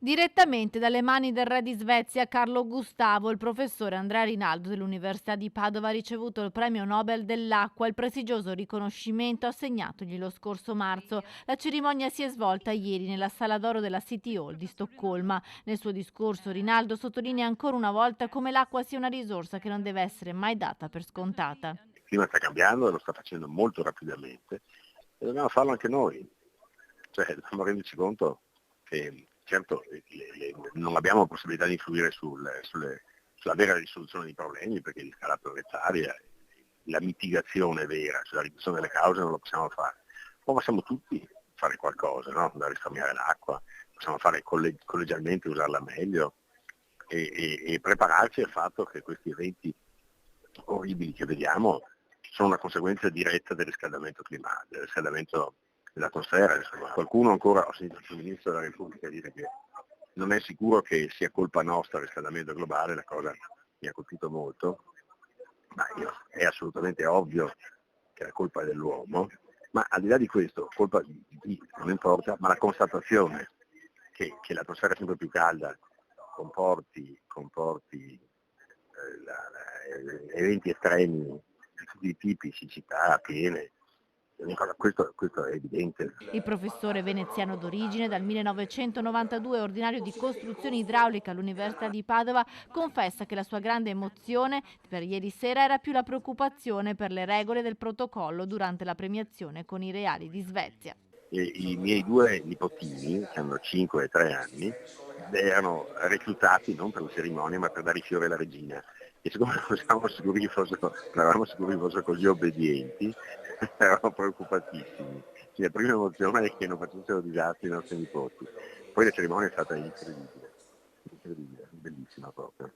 Direttamente dalle mani del re di Svezia Carlo Gustavo, il professore Andrea Rinaldo dell'Università di Padova ha ricevuto il premio Nobel dell'acqua, il prestigioso riconoscimento assegnatogli lo scorso marzo. La cerimonia si è svolta ieri nella Sala d'Oro della City Hall di Stoccolma. Nel suo discorso Rinaldo sottolinea ancora una volta come l'acqua sia una risorsa che non deve essere mai data per scontata. Il clima sta cambiando e lo sta facendo molto rapidamente e dobbiamo farlo anche noi, cioè dobbiamo renderci conto che certo non abbiamo possibilità di influire sulla vera risoluzione dei problemi, perché di scala planetaria la mitigazione vera, cioè la riduzione delle cause non lo possiamo fare, ma possiamo tutti fare qualcosa, no? Da risparmiare l'acqua, possiamo fare collegialmente, usarla meglio e prepararci al fatto che questi eventi orribili che vediamo sono una conseguenza diretta del riscaldamento climatico, del riscaldamento dell'atmosfera. Insomma. Qualcuno ancora, ho sentito il Ministro della Repubblica dire che non è sicuro che sia colpa nostra il riscaldamento globale, la cosa mi ha colpito molto, ma è assolutamente ovvio che la colpa è dell'uomo, ma al di là di questo, colpa di non importa, ma la constatazione che l'atmosfera sempre più calda comporti eventi estremi di tutti i tipi, siccità, piene, questo è evidente. Il professore veneziano d'origine, dal 1992 ordinario di costruzione idraulica all'Università di Padova, confessa che la sua grande emozione per ieri sera era più la preoccupazione per le regole del protocollo durante la premiazione con i Reali di Svezia. I miei due nipotini, che hanno 5 e 3 anni, erano reclutati non per la cerimonia ma per dare i fiori alla regina. E siccome non eravamo sicuri che fossero così obbedienti, eravamo preoccupatissimi. La prima emozione è che non facessero disastri i nostri nipoti. Poi la cerimonia è stata incredibile, bellissima proprio.